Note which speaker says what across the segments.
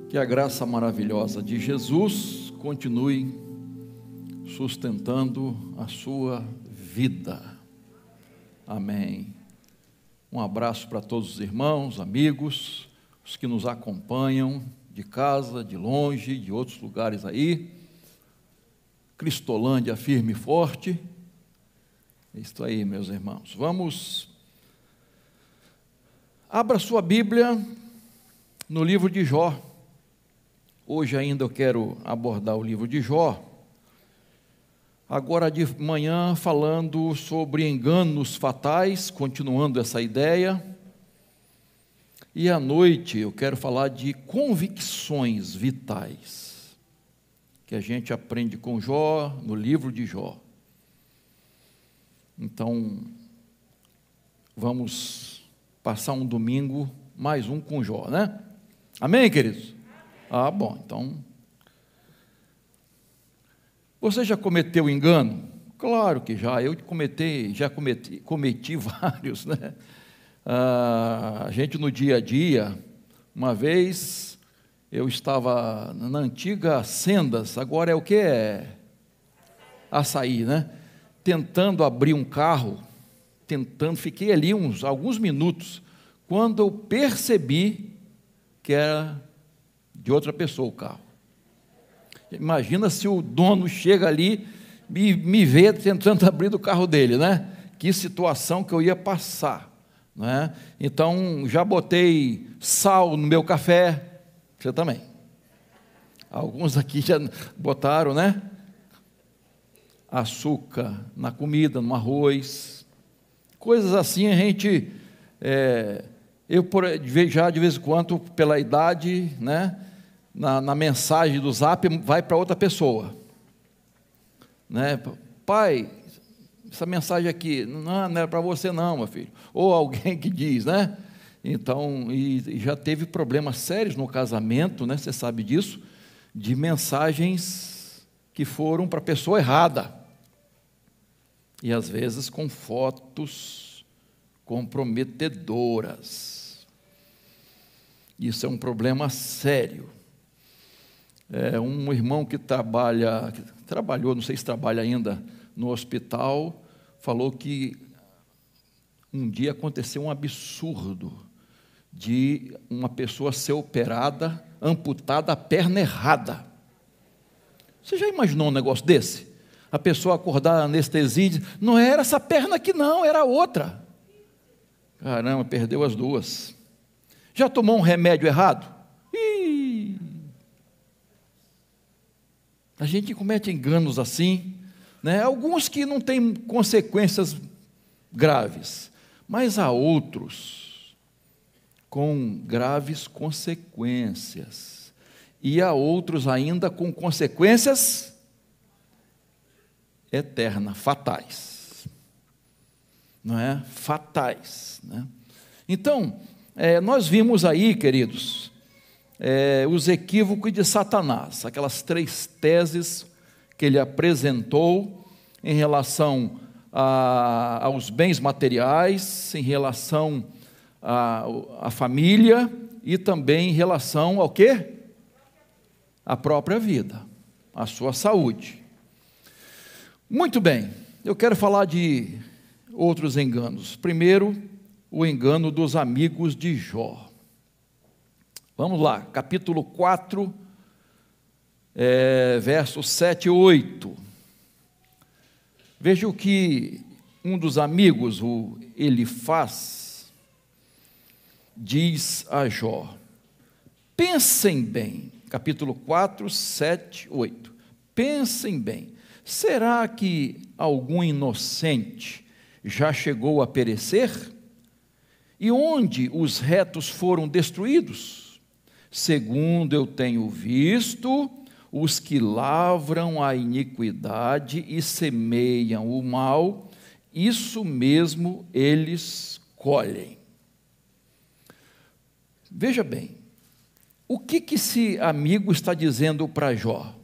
Speaker 1: Que a graça maravilhosa de Jesus continue sustentando a sua vida. Amém. Um abraço para todos os irmãos, amigos, os que nos acompanham de casa, de longe, de outros lugares aí. Cristolândia firme e forte. É isso aí, meus irmãos. Abra sua Bíblia no livro de Jó. Hoje ainda eu quero abordar o livro de Jó. Agora de manhã falando sobre enganos fatais, continuando essa ideia. E à noite eu quero falar de convicções vitais, que a gente aprende com Jó, no livro de Jó. Então, vamos passar um domingo, mais um com Jó, né? Amém, queridos? Ah, bom, então... Você já cometeu engano? Claro que já, cometi vários, né? A gente no dia a dia, uma vez eu estava na antiga Sendas, agora é o que? É Açaí, né? Tentando abrir um carro, fiquei ali alguns minutos, quando eu percebi que era de outra pessoa o carro. Imagina se o dono chega ali e me vê tentando abrir o carro dele, né? Que situação que eu ia passar, né? Então, já botei sal no meu café, você também. Alguns aqui já botaram, né? Açúcar na comida, no arroz, coisas assim a gente, eu já de vez em quando, pela idade, né? Na mensagem do Zap, vai para outra pessoa, né? Pai, essa mensagem aqui, não era para você não, meu filho, ou alguém que diz, né? Então, e já teve problemas sérios no casamento, né? Você sabe disso, de mensagens que foram para a pessoa errada, e às vezes com fotos comprometedoras. Isso é um problema sério. Um irmão que trabalhou, não sei se trabalha ainda no hospital, falou que um dia aconteceu um absurdo de uma pessoa ser operada, amputada a perna errada. Você já imaginou um negócio desse? A pessoa acordar anestesia e diz, não era essa perna aqui não, era outra. Caramba, perdeu as duas. Já tomou um remédio errado? A gente comete enganos assim, né? Alguns que não têm consequências graves, mas há outros com graves consequências, e há outros ainda com consequências eternas, fatais, não é? Fatais, né? Então, nós vimos aí, queridos, os equívocos de Satanás, aquelas 3 teses que ele apresentou em relação aos bens materiais, em relação à família e também em relação ao quê? À própria vida, à sua saúde. Muito bem, eu quero falar de outros enganos. Primeiro, o engano dos amigos de Jó. Vamos lá, capítulo 4, versos 7 e 8. Veja o que um dos amigos, o Elifaz, diz a Jó. Pensem bem, capítulo 4, 7, 8. Pensem bem, será que algum inocente já chegou a perecer? E onde os retos foram destruídos? Segundo eu tenho visto, os que lavram a iniquidade e semeiam o mal, isso mesmo eles colhem. Veja bem, o que esse amigo está dizendo para Jó?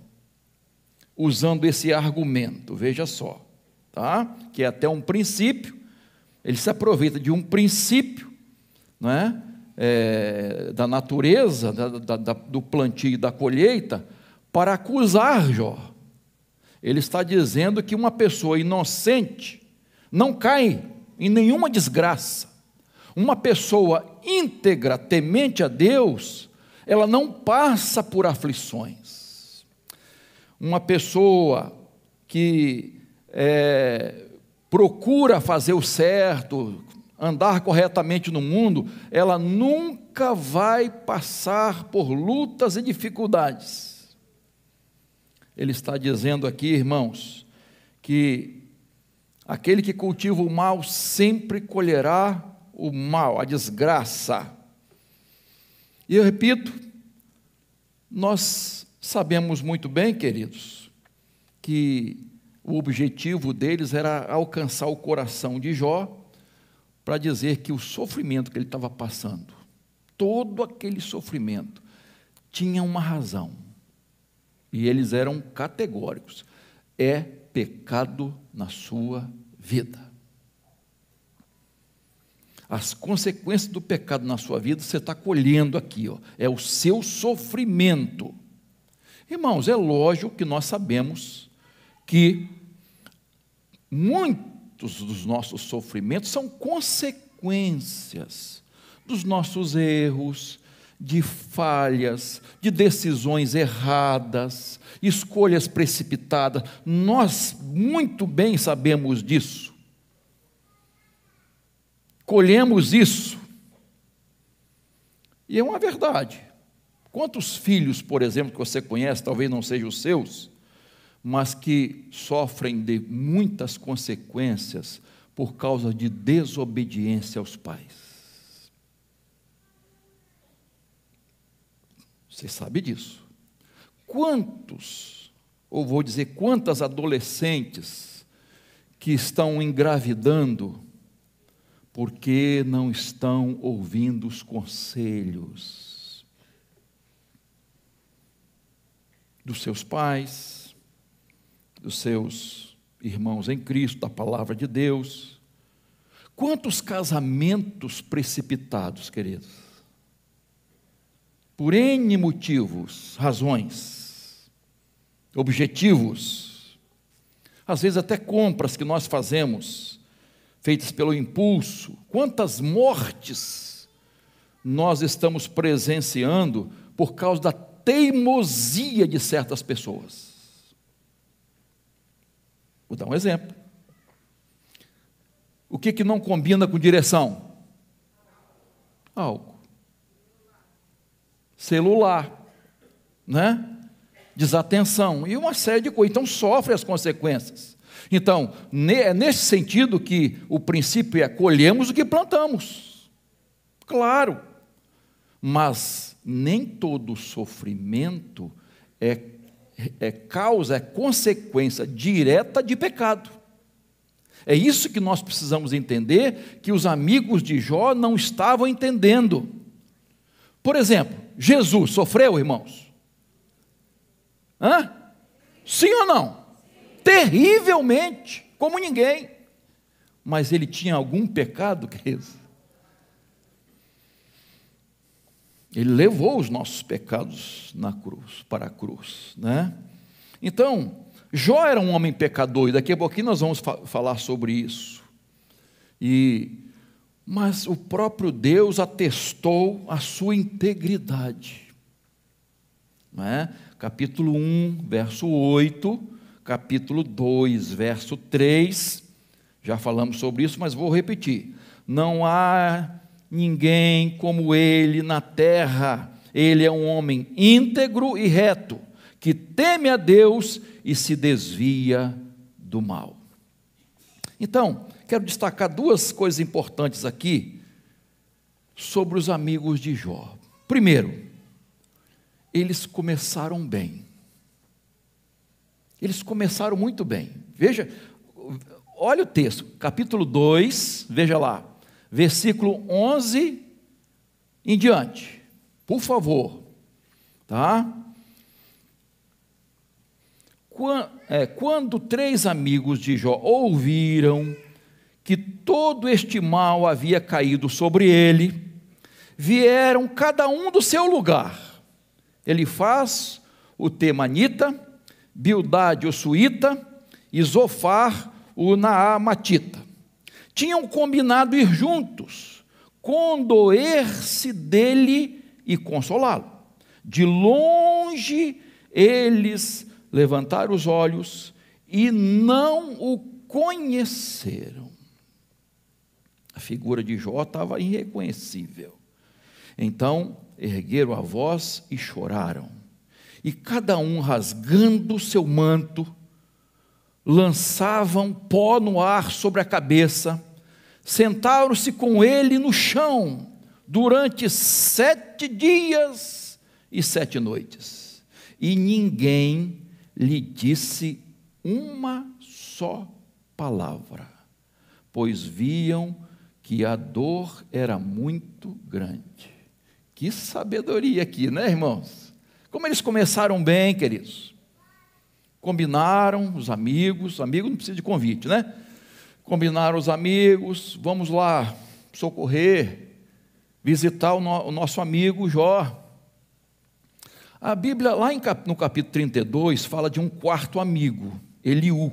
Speaker 1: Usando esse argumento, veja só, tá? Que é até um princípio, ele se aproveita de um princípio, não é? da natureza, do plantio e da colheita, para acusar Jó. Ele está dizendo que uma pessoa inocente não cai em nenhuma desgraça. Uma pessoa íntegra, temente a Deus, ela não passa por aflições. Uma pessoa que procura fazer o certo, andar corretamente no mundo, ela nunca vai passar por lutas e dificuldades. Ele está dizendo aqui, irmãos, que aquele que cultiva o mal sempre colherá o mal, a desgraça. E eu repito, nós sabemos muito bem, queridos, que o objetivo deles era alcançar o coração de Jó, para dizer que o sofrimento que ele estava passando, todo aquele sofrimento, tinha uma razão. E eles eram categóricos: é pecado na sua vida. As consequências do pecado na sua vida, você está colhendo aqui, ó, é o seu sofrimento. Irmãos, é lógico que nós sabemos que muitos dos nossos sofrimentos são consequências dos nossos erros, de falhas, de decisões erradas, escolhas precipitadas. Nós muito bem sabemos disso. Colhemos isso. E é uma verdade. Quantos filhos, por exemplo, que você conhece, talvez não sejam os seus, mas que sofrem de muitas consequências por causa de desobediência aos pais? Você sabe disso. Quantos, ou vou dizer quantas adolescentes que estão engravidando porque não estão ouvindo os conselhos dos seus pais, dos seus irmãos em Cristo, da palavra de Deus. Quantos casamentos precipitados, queridos, por N motivos, razões, objetivos, às vezes até compras que nós fazemos, feitas pelo impulso. Quantas mortes nós estamos presenciando por causa da teimosia de certas pessoas. Vou dar um exemplo. O que não combina com direção? Álcool. Celular, né? Desatenção e uma série de coisas. Então sofre as consequências. Então, é nesse sentido que o princípio é: colhemos o que plantamos. Claro, mas nem todo sofrimento é causa, é consequência direta de pecado. É isso que nós precisamos entender, que os amigos de Jó não estavam entendendo. Por exemplo, Jesus sofreu, irmãos? Sim ou não? Terrivelmente, como ninguém. Mas ele tinha algum pecado, queridos? Ele levou os nossos pecados na cruz, para a cruz, né? Então, Jó era um homem pecador, e daqui a pouquinho nós vamos falar sobre isso. Mas o próprio Deus atestou a sua integridade, não é? Capítulo 1, verso 8, capítulo 2, verso 3, já falamos sobre isso, mas vou repetir: não há ninguém como ele na terra. Ele é um homem íntegro e reto, que teme a Deus e se desvia do mal. Então, quero destacar duas coisas importantes aqui sobre os amigos de Jó. Primeiro, eles começaram bem. Eles começaram muito bem. Veja, olha o texto, capítulo 2, veja lá, versículo 11 em diante, por favor, tá? Quando 3 amigos de Jó ouviram que todo este mal havia caído sobre ele, vieram cada um do seu lugar. Elifaz, o temanita, Bildade, o suíta, e Zofar, o naamatita. Tinham combinado ir juntos, condoer-se dele e consolá-lo. De longe eles levantaram os olhos e não o conheceram. A figura de Jó estava irreconhecível. Então ergueram a voz e choraram. E cada um, rasgando seu manto, lançavam pó no ar sobre a cabeça, sentaram-se com ele no chão durante 7 dias e 7 noites. E ninguém lhe disse uma só palavra, pois viam que a dor era muito grande. Que sabedoria aqui, né, irmãos? Como eles começaram bem, queridos. Combinaram os amigos não precisa de convite, né? Combinaram os amigos, vamos lá socorrer, visitar o nosso amigo Jó. A Bíblia, lá no capítulo 32, fala de um quarto amigo, Eliú,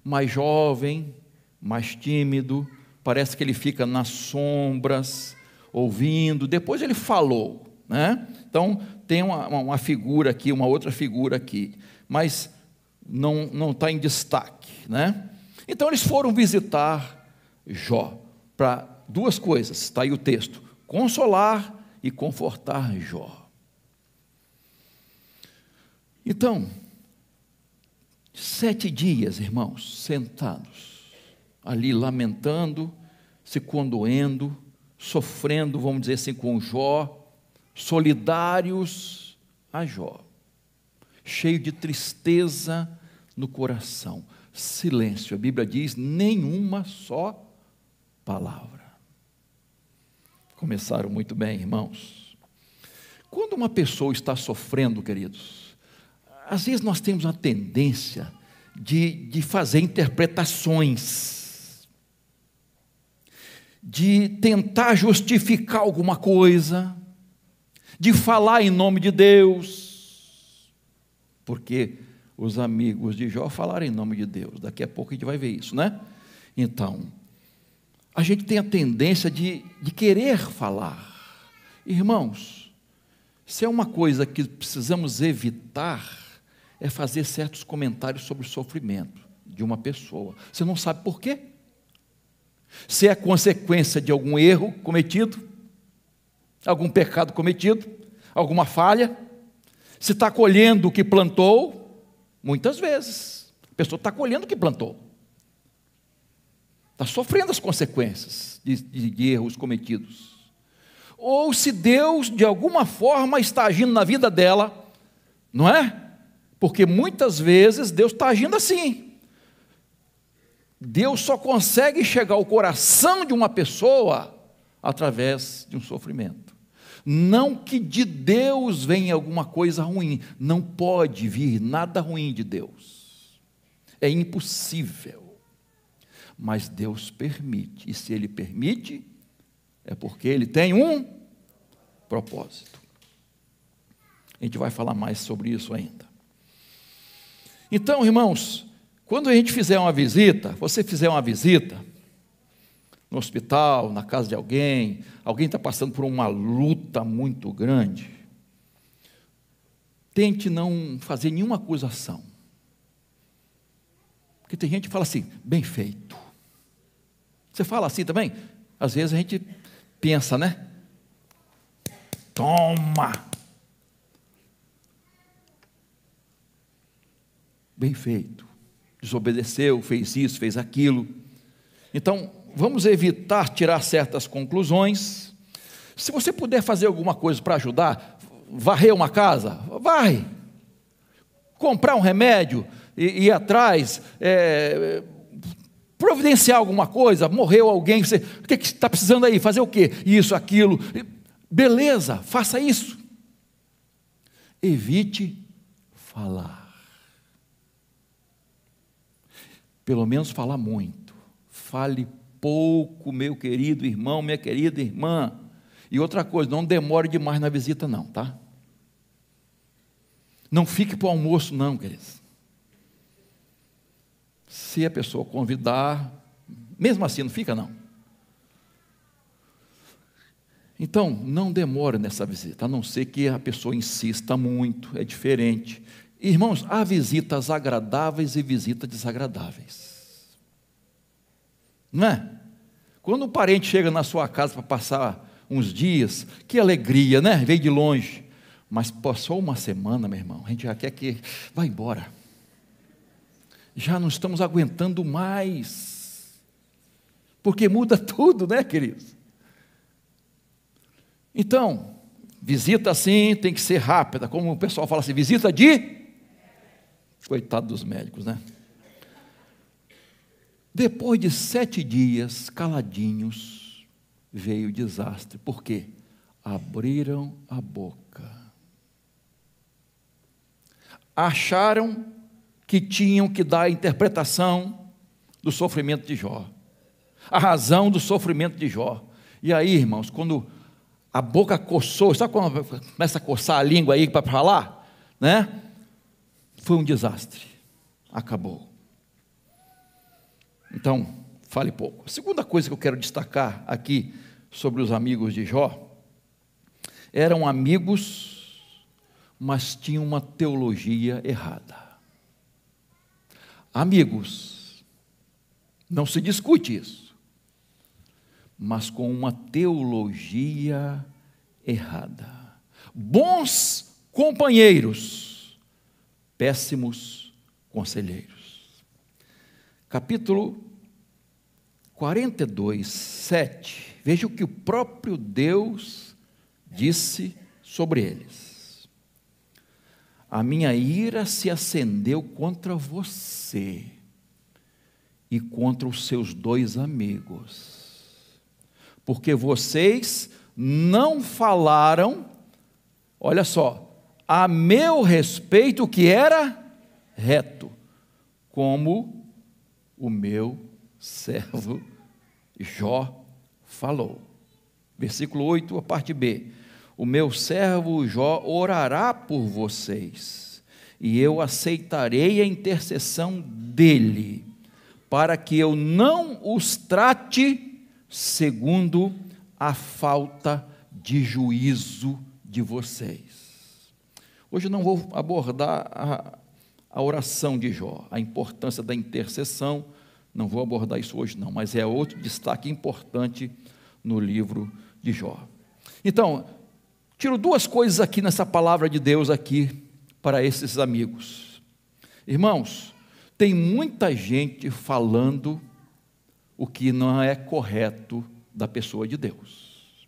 Speaker 1: mais jovem, mais tímido, parece que ele fica nas sombras, ouvindo, depois ele falou, né? Então, tem uma figura aqui, uma outra figura aqui, mas não está em destaque, né? Então, eles foram visitar Jó, para 2 coisas, está aí o texto, consolar e confortar Jó. Então, 7 dias, irmãos, sentados, ali lamentando, se condoendo, sofrendo, vamos dizer assim, com Jó, solidários a Jó, cheio de tristeza no coração, silêncio, a Bíblia diz, nenhuma só palavra. Começaram muito bem, irmãos. Quando uma pessoa está sofrendo, queridos, às vezes nós temos uma tendência de fazer interpretações, de tentar justificar alguma coisa, de falar em nome de Deus, porque os amigos de Jó falaram em nome de Deus, daqui a pouco a gente vai ver isso, né? Então, a gente tem a tendência de querer falar. Irmãos, se é uma coisa que precisamos evitar, é fazer certos comentários sobre o sofrimento de uma pessoa. Você não sabe por quê? Se é consequência de algum erro cometido, algum pecado cometido, alguma falha, se está colhendo o que plantou, muitas vezes, a pessoa está colhendo o que plantou, está sofrendo as consequências de erros cometidos, ou se Deus de alguma forma está agindo na vida dela, não é? Porque muitas vezes Deus está agindo assim. Deus só consegue chegar ao coração de uma pessoa através de um sofrimento. Não que de Deus venha alguma coisa ruim, não pode vir nada ruim de Deus, é impossível, mas Deus permite, e se Ele permite, é porque Ele tem um propósito. A gente vai falar mais sobre isso ainda. Então, irmãos, quando a gente fizer uma visita, você fizer uma visita no hospital, na casa de alguém está passando por uma luta muito grande, tente não fazer nenhuma acusação, porque tem gente que fala assim, bem feito. Você fala assim também? Às vezes a gente pensa, né? Toma! Bem feito, desobedeceu, fez isso, fez aquilo. Então, vamos evitar tirar certas conclusões. Se você puder fazer alguma coisa para ajudar, varrer uma casa, varre. Comprar um remédio, ir atrás, providenciar alguma coisa, morreu alguém, você, o que está precisando aí? Fazer o quê? Isso, aquilo. Beleza, faça isso. Evite falar. Pelo menos falar muito. Fale pouco, meu querido irmão, minha querida irmã. E outra coisa, não demore demais na visita não, tá? Não fique para o almoço não, queridos. Se a pessoa convidar, mesmo assim não fica não. Então, não demore nessa visita, a não ser que a pessoa insista muito, é diferente. Irmãos, há visitas agradáveis e visitas desagradáveis. Não é? Quando um parente chega na sua casa para passar uns dias, que alegria, né? Veio de longe. Mas passou uma semana, meu irmão, a gente já quer que vá embora. Já não estamos aguentando mais. Porque muda tudo, né, queridos? Então, visita assim tem que ser rápida, como o pessoal fala assim, visita de... Coitado dos médicos, né? Depois de 7 dias, caladinhos, veio o desastre. Por quê? Abriram a boca. Acharam que tinham que dar a interpretação do sofrimento de Jó. A razão do sofrimento de Jó. E aí, irmãos, quando a boca coçou, sabe quando começa a coçar a língua aí para falar? Né? Foi um desastre. Acabou. Então, fale pouco. A segunda coisa que eu quero destacar aqui sobre os amigos de Jó, eram amigos, mas tinham uma teologia errada. Amigos, não se discute isso, mas com uma teologia errada. Bons companheiros, péssimos conselheiros. Capítulo 42, 7. Veja o que o próprio Deus disse sobre eles. A minha ira se acendeu contra você e contra os seus 2 amigos, porque vocês não falaram, olha só, a meu respeito o que era reto, como o meu servo Jó falou. Versículo 8, a parte B. O meu servo Jó orará por vocês, e eu aceitarei a intercessão dele, para que eu não os trate segundo a falta de juízo de vocês. Hoje eu não vou abordar a oração de Jó, a importância da intercessão, não vou abordar isso hoje não, mas é outro destaque importante no livro de Jó. Então, tiro 2 coisas aqui nessa palavra de Deus aqui, para esses amigos. Irmãos, tem muita gente falando o que não é correto da pessoa de Deus.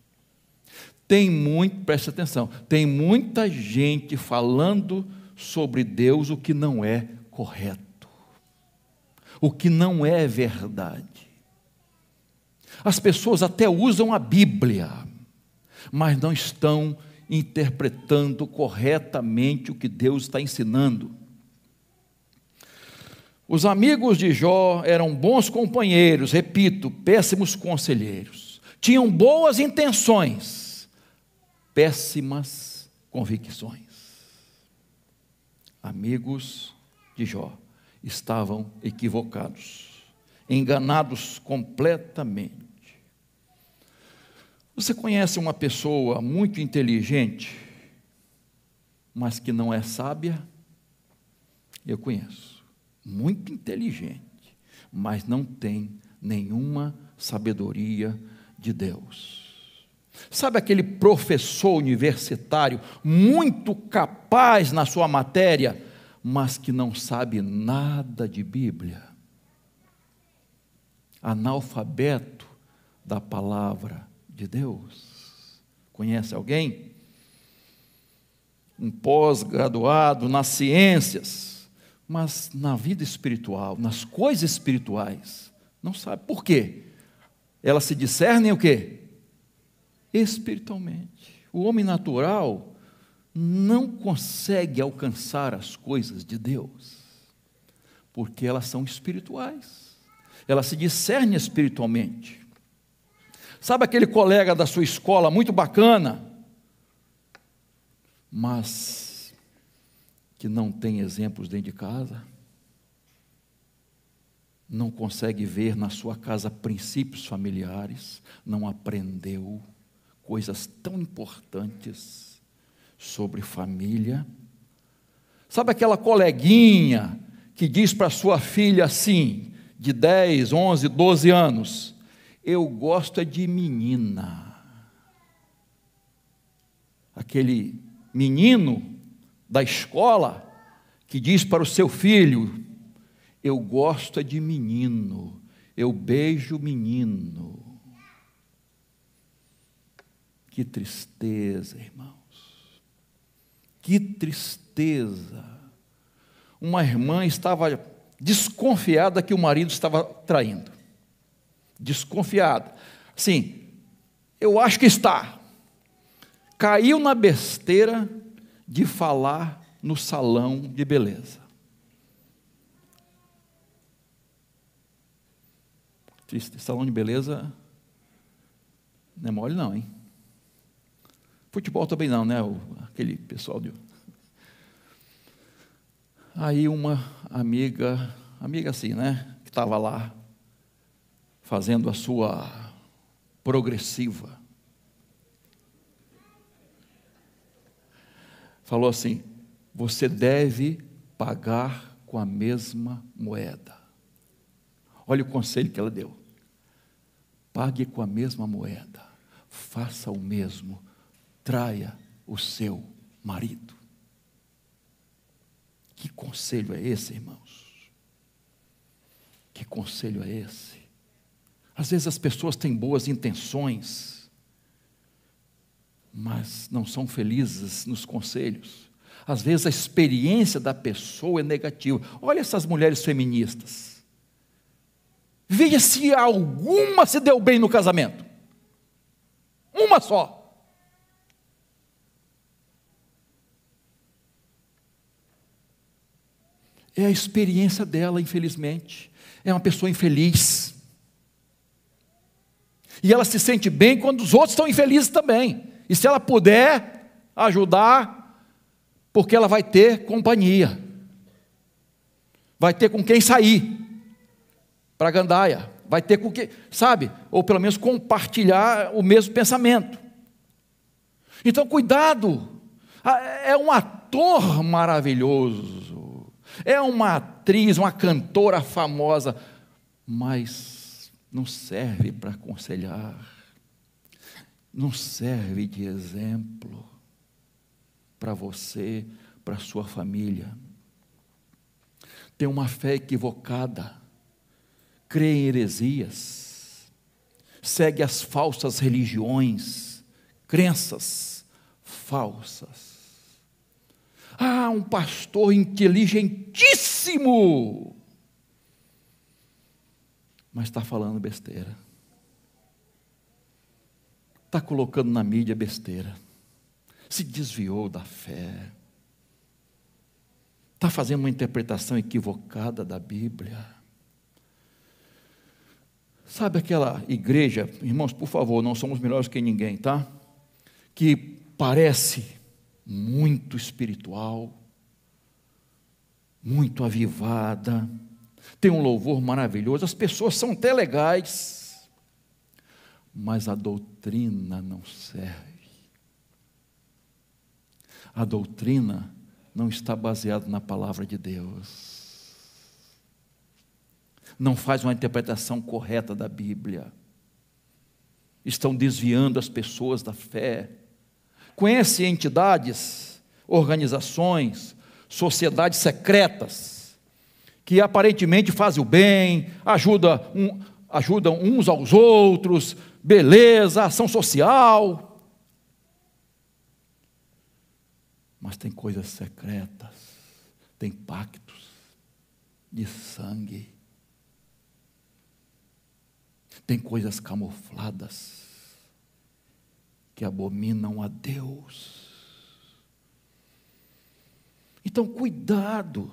Speaker 1: Preste atenção, tem muita gente falando sobre Deus o que não é correto, o que não é verdade. As pessoas até usam a Bíblia, mas não estão interpretando corretamente o que Deus está ensinando. Os amigos de Jó eram bons companheiros, repito, péssimos conselheiros. Tinham boas intenções, péssimas convicções. Amigos de Jó estavam equivocados, enganados completamente. Você conhece uma pessoa muito inteligente, mas que não é sábia? Eu conheço. Muito inteligente, mas não tem nenhuma sabedoria de Deus. Sabe aquele professor universitário muito capaz na sua matéria, mas que não sabe nada de Bíblia? Analfabeto da palavra de Deus. Conhece alguém? Um pós-graduado nas ciências, mas na vida espiritual, nas coisas espirituais, não sabe. Por quê? Elas se discernem o quê? Espiritualmente. O homem natural não consegue alcançar as coisas de Deus, porque elas são espirituais. Elas se discernem espiritualmente. Sabe aquele colega da sua escola muito bacana, mas que não tem exemplos dentro de casa? Não consegue ver na sua casa princípios familiares, não aprendeu coisas tão importantes sobre família? Sabe aquela coleguinha que diz para sua filha assim, de 10, 11, 12 anos, eu gosto é de menina. Aquele menino da escola que diz para o seu filho, eu gosto é de menino, eu beijo menino. Que tristeza, irmãos, que tristeza. Uma irmã estava desconfiada que o marido estava traindo, desconfiada, sim, eu acho que está, caiu na besteira de falar no salão de beleza. Triste, salão de beleza não é mole não, hein? Futebol também não, né? Aquele pessoal de... Aí uma amiga assim, né? Que estava lá, fazendo a sua progressiva, falou assim, você deve pagar com a mesma moeda. Olha o conselho que ela deu. Pague com a mesma moeda, faça o mesmo, traia o seu marido. Que conselho é esse, irmãos? Que conselho é esse? Às vezes as pessoas têm boas intenções, mas não são felizes nos conselhos. Às vezes a experiência da pessoa é negativa. Olha essas mulheres feministas. Veja se alguma se deu bem no casamento. Uma só. É a experiência dela, infelizmente. É uma pessoa infeliz. E ela se sente bem quando os outros estão infelizes também. E se ela puder ajudar, porque ela vai ter companhia. Vai ter com quem sair para a gandaia. Vai ter com quem, sabe? Ou pelo menos compartilhar o mesmo pensamento. Então, cuidado. É um ator maravilhoso. É uma atriz, uma cantora famosa, mas não serve para aconselhar, não serve de exemplo para você, para a sua família. Tem uma fé equivocada, crê em heresias, segue as falsas religiões, crenças falsas. Um pastor inteligentíssimo, mas está falando besteira, está colocando na mídia besteira, se desviou da fé, está fazendo uma interpretação equivocada da Bíblia. Sabe aquela igreja, irmãos, por favor, não somos melhores que ninguém, tá? Que parece muito espiritual, muito avivada, tem um louvor maravilhoso, as pessoas são até legais, mas a doutrina não serve. A doutrina não está baseada na palavra de Deus, não faz uma interpretação correta da Bíblia, estão desviando as pessoas da fé. Conhece entidades, organizações, sociedades secretas, que aparentemente fazem o bem, ajudam uns aos outros, beleza, ação social. Mas tem coisas secretas, tem pactos de sangue, tem coisas camufladas, que abominam a Deus. Então, cuidado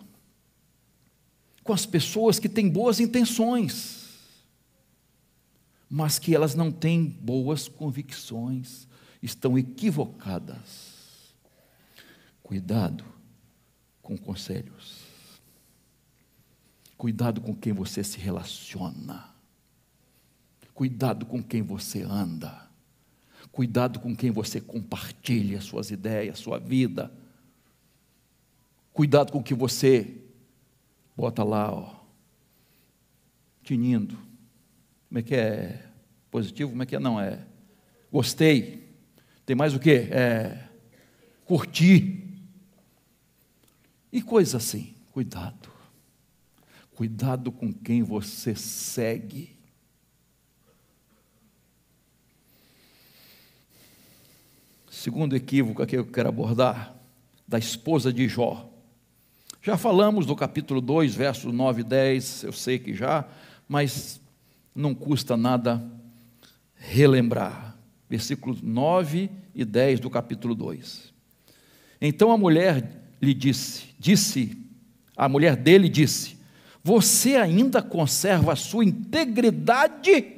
Speaker 1: com as pessoas que têm boas intenções, mas que elas não têm boas convicções, estão equivocadas. Cuidado com conselhos. Cuidado com quem você se relaciona. Cuidado com quem você anda. Cuidado com quem você compartilha suas ideias, sua vida. Cuidado com o que você bota lá, tinindo. Como é que é? Positivo? Como é que é? Não, é gostei. Tem mais o quê? Curti. E coisa assim. Cuidado. Cuidado com quem você segue. Segundo equívoco que eu quero abordar, da esposa de Jó. Já falamos do capítulo 2, versos 9 e 10, eu sei que já, mas não custa nada relembrar. Versículos 9 e 10 do capítulo 2. Então a mulher lhe a mulher dele disse: você ainda conserva a sua integridade?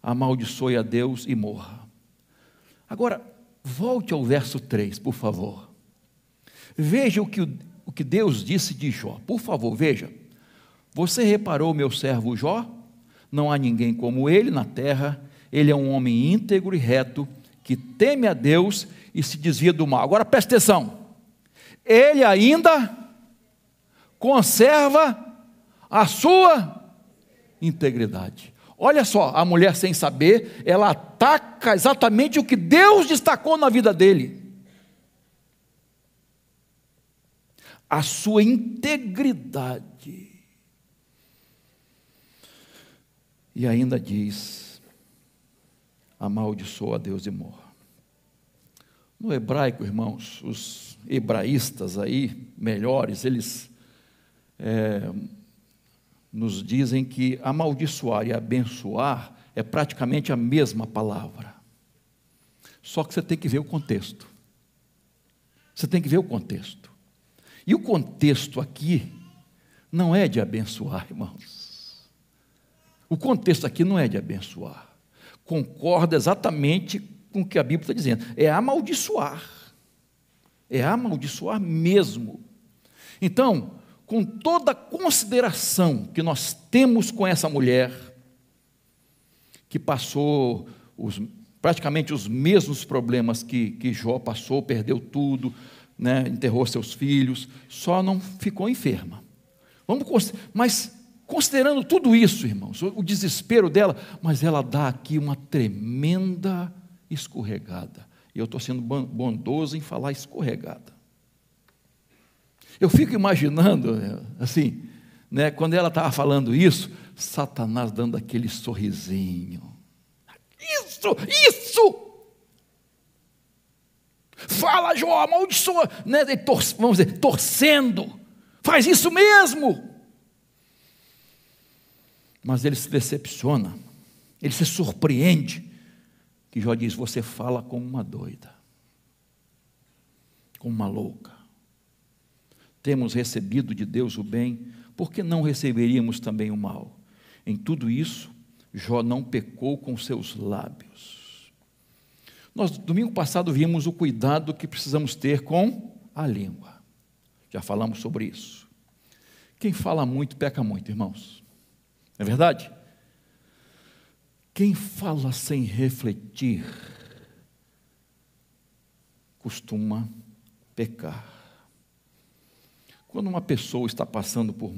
Speaker 1: Amaldiçoe a Deus e morra. Agora, volte ao verso 3, por favor. Veja o que Deus disse de Jó. Por favor, veja. Você reparou meu servo Jó? Não há ninguém como ele na terra. Ele é um homem íntegro e reto, que teme a Deus e se desvia do mal. Agora preste atenção. Ele ainda conserva a sua integridade. Olha só, a mulher sem saber, ela ataca exatamente o que Deus destacou na vida dele. A sua integridade. E ainda diz: amaldiçoa a Deus e morra. No hebraico, irmãos, os hebraístas aí, melhores, eles nos dizem que amaldiçoar e abençoar é praticamente a mesma palavra. Só que você tem que ver o contexto. Você tem que ver o contexto. E o contexto aqui não é de abençoar, irmãos. O contexto aqui não é de abençoar. Concorda exatamente com o que a Bíblia está dizendo. É amaldiçoar. É amaldiçoar mesmo. Então, com toda a consideração que nós temos com essa mulher, que passou praticamente os mesmos problemas que Jó passou, perdeu tudo, né, enterrou seus filhos, só não ficou enferma. Mas considerando tudo isso, irmãos, o desespero dela, mas ela dá aqui uma tremenda escorregada. E eu estou sendo bondoso em falar escorregada. Eu fico imaginando, assim, né, quando ela estava falando isso, Satanás dando aquele sorrisinho. Isso! Fala, Jó, amaldiçoa, né, vamos dizer, torcendo. Faz isso mesmo. Mas ele se decepciona, ele se surpreende, que Jó diz: você fala como uma doida, como uma louca. Temos recebido de Deus o bem, por que não receberíamos também o mal? Em tudo isso, Jó não pecou com seus lábios. Nós, domingo passado, vimos o cuidado que precisamos ter com a língua. Já falamos sobre isso. Quem fala muito, peca muito, irmãos. Não é verdade? Quem fala sem refletir, costuma pecar. Quando uma pessoa está passando por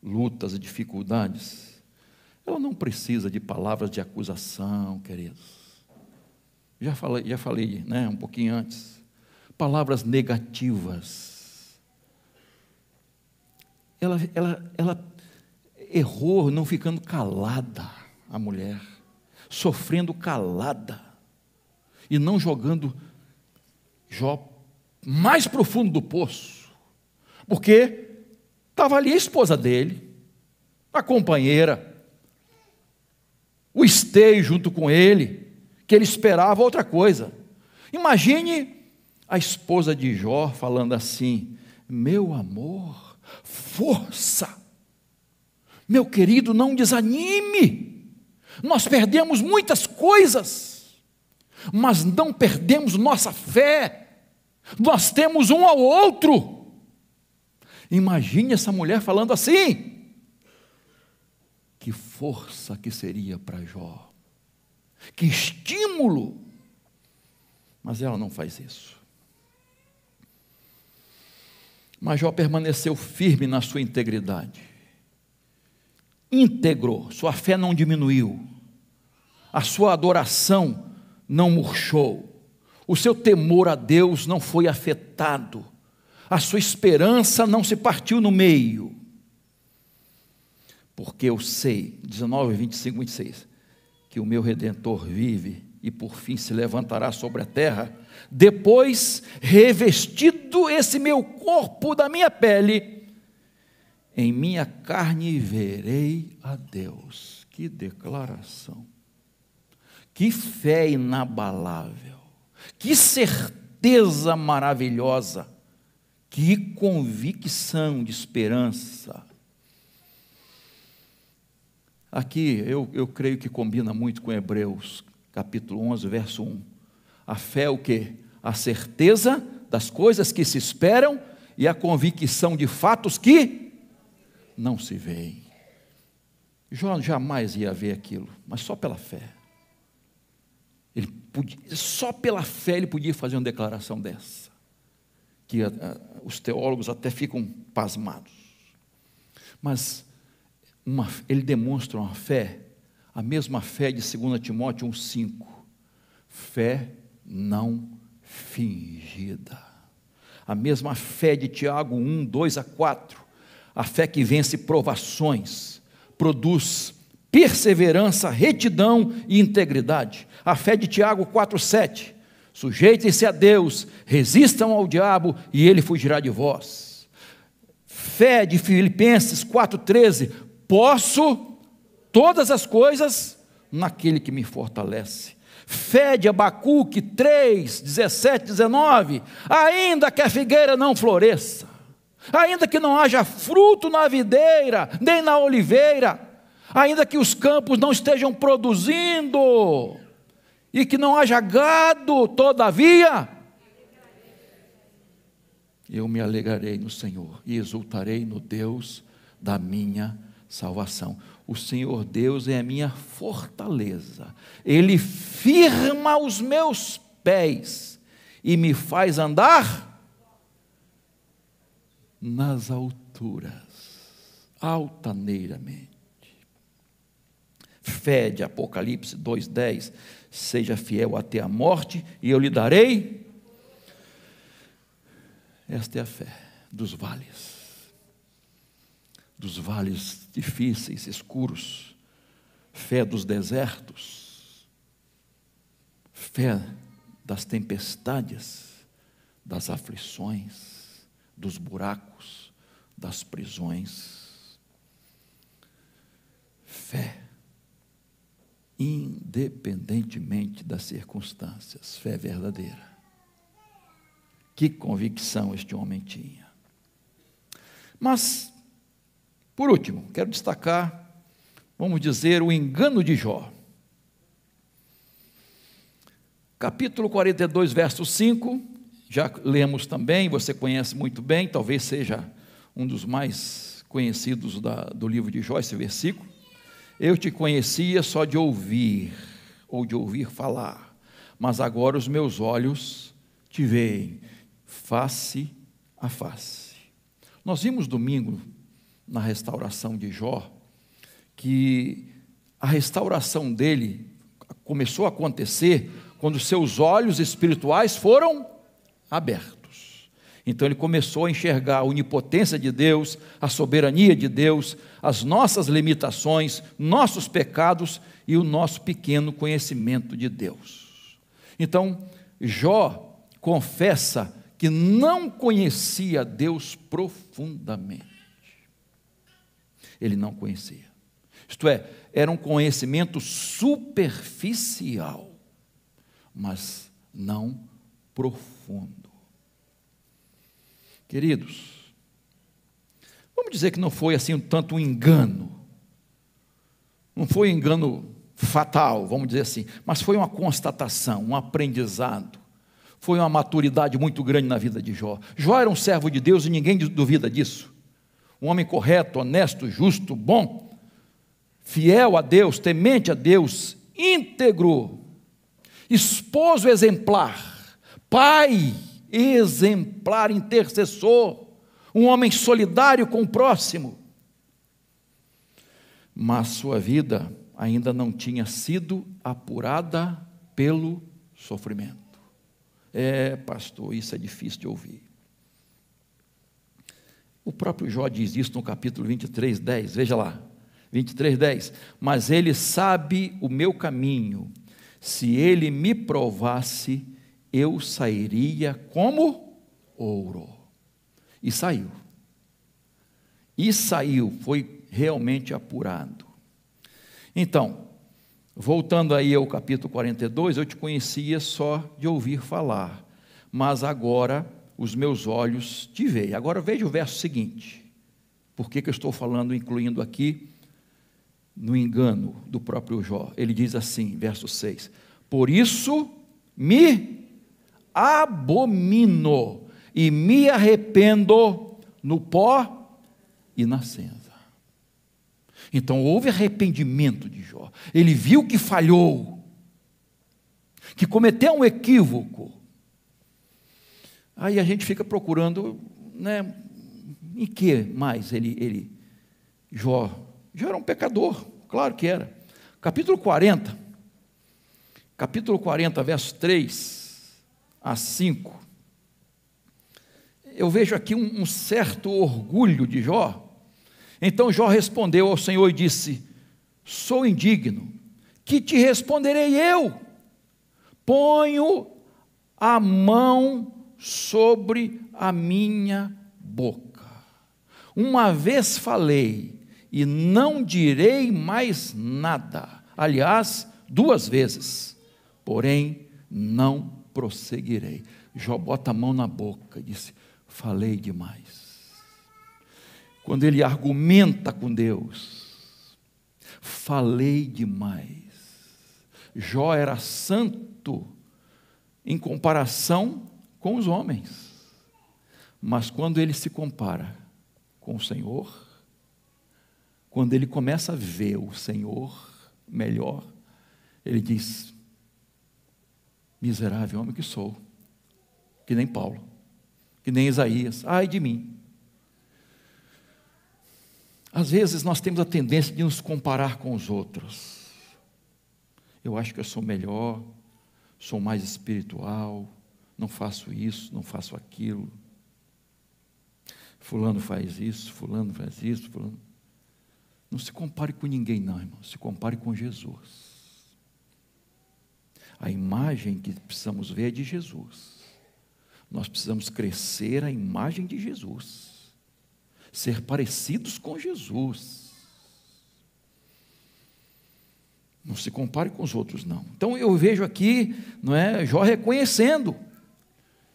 Speaker 1: lutas e dificuldades, ela não precisa de palavras de acusação, queridos. Já falei, né, um pouquinho antes. Palavras negativas. Ela errou não ficando calada, a mulher, sofrendo calada, e não jogando Jó mais profundo do poço. Porque estava ali a esposa dele, a companheira, o esteio junto com ele, que ele esperava outra coisa. Imagine a esposa de Jó falando assim: meu amor, força, Meu querido, não desanime. Nós perdemos muitas coisas, mas não perdemos nossa fé. Nós temos um ao outro. Imagine essa mulher falando assim. Que força que seria para Jó. Que estímulo. Mas ela não faz isso. Mas Jó permaneceu firme na sua integridade. Íntegro, sua fé não diminuiu. A sua adoração não murchou. O seu temor a Deus não foi afetado. A sua esperança não se partiu no meio. Porque eu sei, 19, 25, 26, que o meu Redentor vive e por fim se levantará sobre a terra, depois revestido esse meu corpo da minha pele, em minha carne verei a Deus. Que declaração, que fé inabalável, que certeza maravilhosa, que convicção de esperança. Aqui eu creio que combina muito com Hebreus, capítulo 11, verso 1. A fé é o quê? A certeza das coisas que se esperam e a convicção de fatos que não se veem. Jó jamais ia ver aquilo, mas só pela fé. Só pela fé ele podia fazer uma declaração dessa, que os teólogos até ficam pasmados. Mas ele demonstra uma fé, a mesma fé de 2 Timóteo 1,5, fé não fingida. A mesma fé de Tiago 1, 2 a 4, a fé que vence provações, produz perseverança, retidão e integridade. A fé de Tiago 4, 7, sujeitem-se a Deus, resistam ao diabo e ele fugirá de vós. Fé de Filipenses 4, 13, posso todas as coisas naquele que me fortalece. Fé de Abacuque 3, 17, 19, ainda que a figueira não floresça, ainda que não haja fruto na videira, nem na oliveira, ainda que os campos não estejam produzindo, e que não haja gado, todavia, eu me alegrarei no Senhor, e exultarei no Deus da minha salvação. O Senhor Deus é a minha fortaleza, Ele firma os meus pés, e me faz andar nas alturas, altaneiramente. Fé de Apocalipse 2,10, seja fiel até a morte, e eu lhe darei. Esta é a fé dos vales difíceis, escuros, fé dos desertos, fé das tempestades, das aflições, dos buracos, das prisões. Fé, independentemente das circunstâncias, fé verdadeira. Que convicção este homem tinha. Mas, por último, quero destacar, vamos dizer, o engano de Jó. Capítulo 42, verso 5, já lemos também, você conhece muito bem, talvez seja um dos mais conhecidos do livro de Jó, esse versículo. Eu te conhecia só de ouvir, ou de ouvir falar, mas agora os meus olhos te veem, face a face. Nós vimos domingo, na restauração de Jó, que a restauração dele começou a acontecer quando seus olhos espirituais foram abertos. Então ele começou a enxergar a onipotência de Deus, a soberania de Deus, as nossas limitações, nossos pecados e o nosso pequeno conhecimento de Deus. Então Jó confessa que não conhecia Deus profundamente. Ele não conhecia. Isto é, era um conhecimento superficial, mas não profundo. Queridos, vamos dizer que não foi assim tanto um engano, Não foi um engano fatal, vamos dizer assim, mas foi uma constatação, um aprendizado. Foi uma maturidade muito grande na vida de Jó. Jó era um servo de Deus e ninguém duvida disso. Um homem correto, honesto, justo, bom, fiel a Deus, temente a Deus, íntegro, esposo exemplar, pai exemplar, intercessor, um homem solidário com o próximo. Mas sua vida ainda não tinha sido apurada pelo sofrimento. Pastor, isso é difícil de ouvir. O próprio Jó diz isso no capítulo 23, 10, veja lá, 23, 10. Mas ele sabe o meu caminho, se ele me provasse, eu sairia como ouro. E saiu. Foi realmente apurado. Então, voltando aí ao capítulo 42, eu te conhecia só de ouvir falar, mas agora os meus olhos te veem. Agora veja o verso seguinte. Por que eu estou falando, incluindo aqui, no engano do próprio Jó? Ele diz assim, verso 6, por isso me abomino e me arrependo no pó e na cinza. Então houve arrependimento de Jó. Ele viu que falhou, que cometeu um equívoco. Aí a gente fica procurando, né, em que mais Jó era um pecador, claro que era. Capítulo 40, versos 3 a 5, eu vejo aqui um certo orgulho de Jó. Então Jó respondeu ao Senhor e disse, sou indigno, que te responderei eu? Ponho a mão sobre a minha boca. Uma vez falei e não direi mais nada. Aliás, 2 vezes, porém não prosseguirei. Jó bota a mão na boca e disse, falei demais. Quando ele argumenta com Deus, falei demais. Jó era santo em comparação com os homens, mas quando ele se compara com o Senhor, quando ele começa a ver o Senhor melhor, ele diz, miserável homem que sou, que nem Paulo, que nem Isaías, ai de mim. Às vezes nós temos a tendência de nos comparar com os outros. Eu acho que eu sou melhor, sou mais espiritual, não faço isso, não faço aquilo. Fulano faz isso, fulano faz isso, fulano. Não se compare com ninguém não, irmão, se compare com Jesus. A imagem que precisamos ver é de Jesus. Nós precisamos crescer a imagem de Jesus. Ser parecidos com Jesus. Não se compare com os outros, não. Então eu vejo aqui, não é, Jó reconhecendo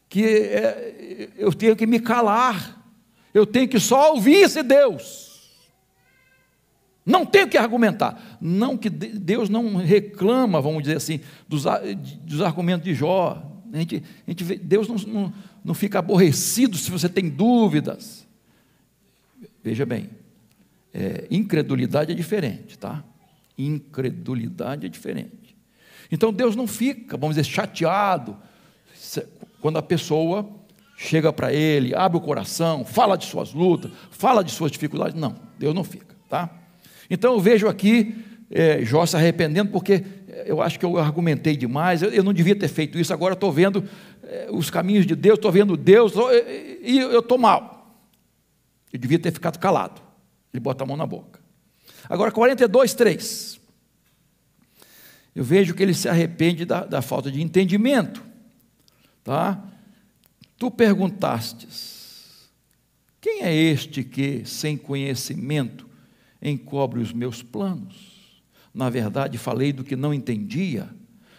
Speaker 1: que eu tenho que me calar, eu tenho que só ouvir esse Deus. Não tenho que argumentar. Não que Deus não reclama, vamos dizer assim, dos argumentos de Jó. A gente vê, Deus não fica aborrecido se você tem dúvidas. Veja bem, incredulidade é diferente, tá? Incredulidade é diferente. Então Deus não fica, vamos dizer, chateado quando a pessoa chega para Ele, abre o coração, fala de suas lutas, fala de suas dificuldades. Não, Deus não fica, tá? Então eu vejo aqui Jó se arrependendo porque eu acho que eu argumentei demais, eu não devia ter feito isso, agora estou vendo os caminhos de Deus, estou vendo Deus e eu estou mal. Eu devia ter ficado calado. Ele bota a mão na boca. Agora 42, 3. Eu vejo que ele se arrepende da falta de entendimento. Tá? Tu perguntastes, quem é este que, sem conhecimento, encobre os meus planos? Na verdade, falei do que não entendia,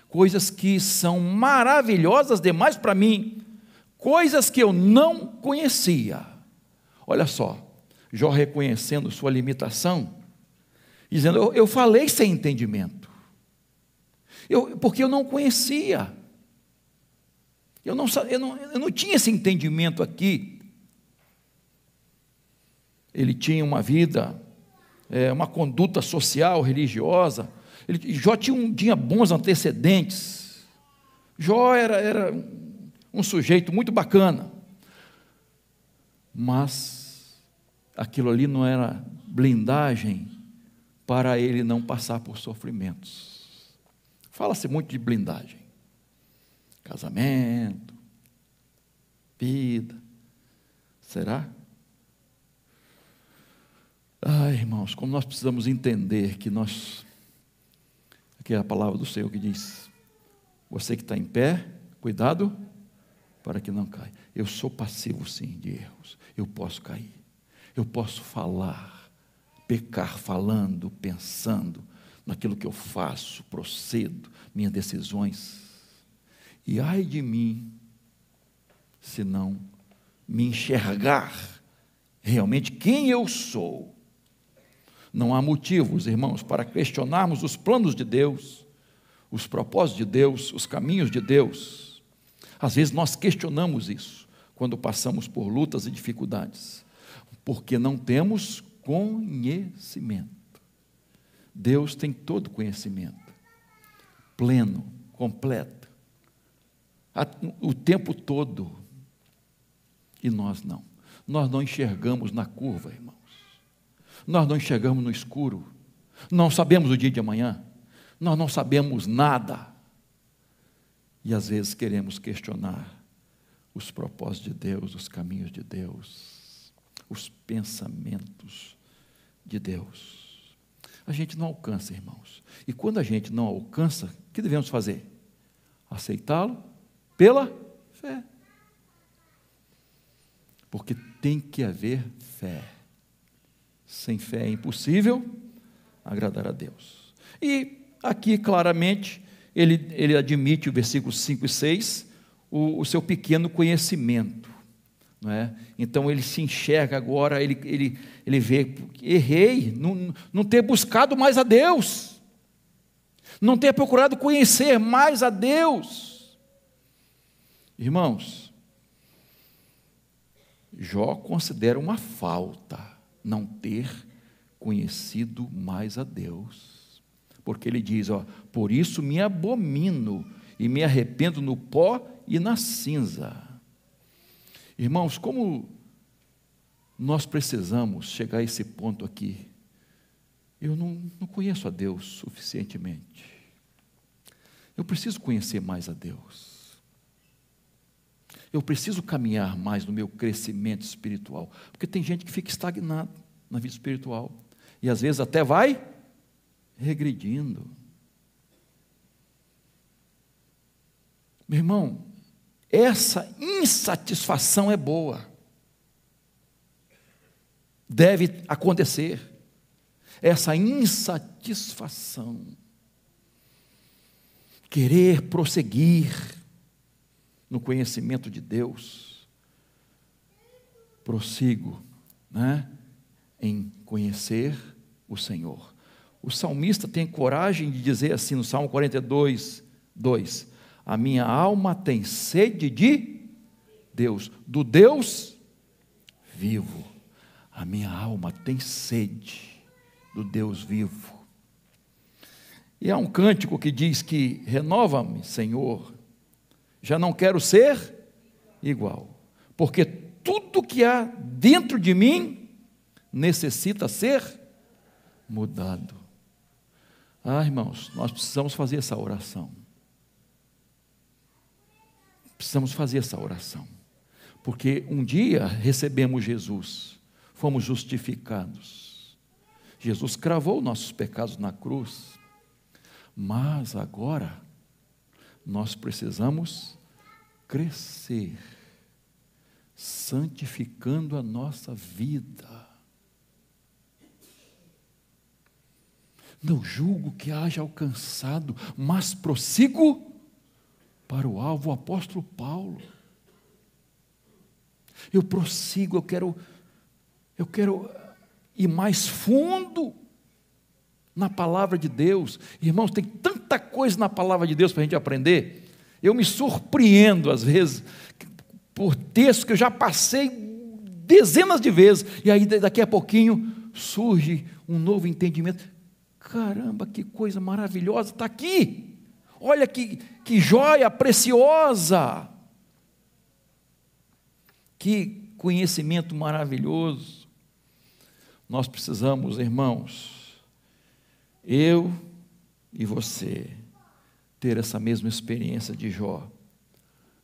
Speaker 1: coisas que são maravilhosas demais para mim, coisas que eu não conhecia. Olha só, Jó reconhecendo sua limitação dizendo, eu falei sem entendimento, porque eu não conhecia, eu não tinha esse entendimento aqui. Ele tinha uma vida, uma conduta social, religiosa. Jó tinha bons antecedentes. Jó era um sujeito muito bacana, mas aquilo ali não era blindagem para ele não passar por sofrimentos. Fala-se muito de blindagem, casamento, vida. Será? Ai, irmãos, como nós precisamos entender que aqui é a palavra do Senhor que diz, você que está em pé, cuidado para que não caia. Eu sou passivo sim de erros, eu posso cair, eu posso falar, pecar falando, pensando naquilo que eu faço, procedo, minhas decisões, e ai de mim, se não me enxergar realmente quem eu sou. Não há motivos, irmãos, para questionarmos os planos de Deus, os propósitos de Deus, os caminhos de Deus. Às vezes nós questionamos isso, quando passamos por lutas e dificuldades, porque não temos conhecimento. Deus tem todo conhecimento, pleno, completo, o tempo todo, e nós não enxergamos na curva, irmãos. Nós não enxergamos no escuro, não sabemos o dia de amanhã, nós não sabemos nada, e às vezes queremos questionar os propósitos de Deus, os caminhos de Deus, os pensamentos de Deus. A gente não alcança, irmãos, e quando a gente não alcança, o que devemos fazer? Aceitá-lo pela fé, porque tem que haver fé. Sem fé é impossível agradar a Deus. E aqui claramente ele admite, o versículo 5 e 6, o seu pequeno conhecimento, não é? Então ele se enxerga agora, ele vê, errei, não ter buscado mais a Deus, não ter procurado conhecer mais a Deus. Irmãos, Jó considera uma falta não ter conhecido mais a Deus, porque ele diz, por isso me abomino e me arrependo no pó e na cinza. Irmãos, como nós precisamos chegar a esse ponto aqui, eu não conheço a Deus suficientemente, eu preciso conhecer mais a Deus, eu preciso caminhar mais no meu crescimento espiritual, porque tem gente que fica estagnado na vida espiritual, e às vezes até vai regredindo. Meu irmão, essa insatisfação é boa, deve acontecer, essa insatisfação, querer prosseguir no conhecimento de Deus, prossigo, né, em conhecer o Senhor. O salmista tem coragem de dizer assim no Salmo 42, 2, a minha alma tem sede de Deus, do Deus vivo. A minha alma tem sede do Deus vivo. E há um cântico que diz que renova-me, Senhor, já não quero ser igual, porque tudo que há dentro de mim necessita ser mudado. Irmãos, nós precisamos fazer essa oração. Precisamos fazer essa oração, porque um dia recebemos Jesus, fomos justificados, Jesus cravou nossos pecados na cruz, mas agora nós precisamos crescer, santificando a nossa vida. Não julgo que haja alcançado, mas prossigo para o alvo. O apóstolo Paulo, eu prossigo, eu quero ir mais fundo, na palavra de Deus. Irmãos, tem tanta coisa na palavra de Deus para a gente aprender. Eu me surpreendo às vezes por textos que eu já passei dezenas de vezes, e aí daqui a pouquinho surge um novo entendimento. Caramba, que coisa maravilhosa está aqui. Olha que joia preciosa. Que conhecimento maravilhoso. Nós precisamos, irmãos, eu e você, ter essa mesma experiência de Jó,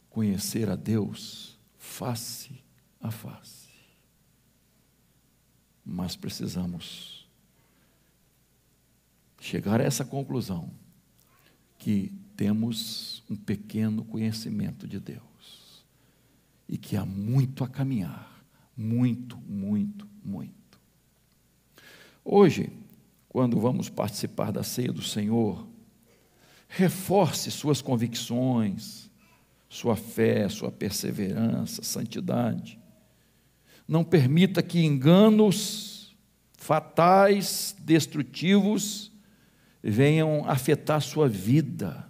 Speaker 1: conhecer a Deus face a face. Mas precisamos chegar a essa conclusão, que temos um pequeno conhecimento de Deus, e que há muito a caminhar, muito, muito, muito. Hoje, quando vamos participar da ceia do Senhor, reforce suas convicções, sua fé, sua perseverança, santidade. Não permita que enganos fatais, destrutivos, venham afetar sua vida.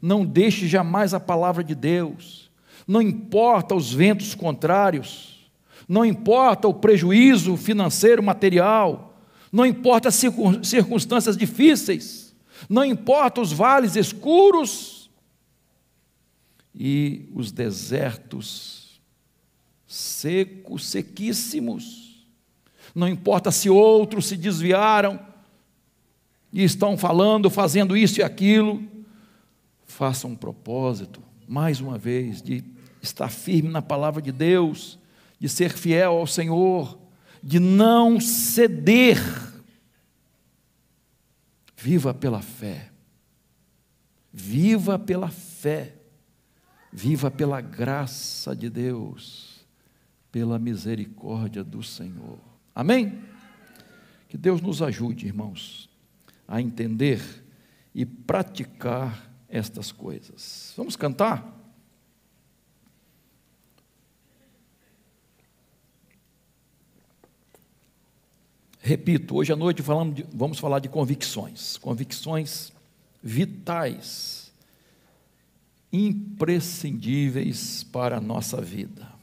Speaker 1: Não deixe jamais a palavra de Deus. Não importa os ventos contrários, não importa o prejuízo financeiro, material, não importa as circunstâncias difíceis, não importa os vales escuros e os desertos secos, sequíssimos. Não importa se outros se desviaram e estão falando, fazendo isso e aquilo. Faça um propósito, mais uma vez, de estar firme na palavra de Deus, de ser fiel ao Senhor, de não ceder. Viva pela fé, viva pela fé, viva pela graça de Deus, pela misericórdia do Senhor. Amém? Que Deus nos ajude, irmãos, a entender e praticar estas coisas. Vamos cantar? Repito, hoje à noite vamos falar de convicções vitais, imprescindíveis para a nossa vida.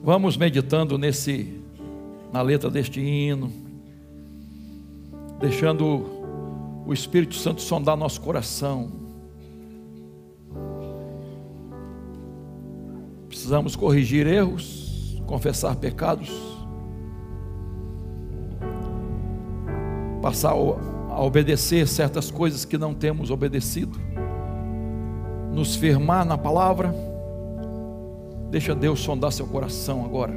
Speaker 1: Vamos meditando na letra deste hino, deixando o Espírito Santo sondar nosso coração. Precisamos corrigir erros, confessar pecados, passar a obedecer certas coisas que não temos obedecido, nos firmar na palavra. Deixa Deus sondar seu coração agora.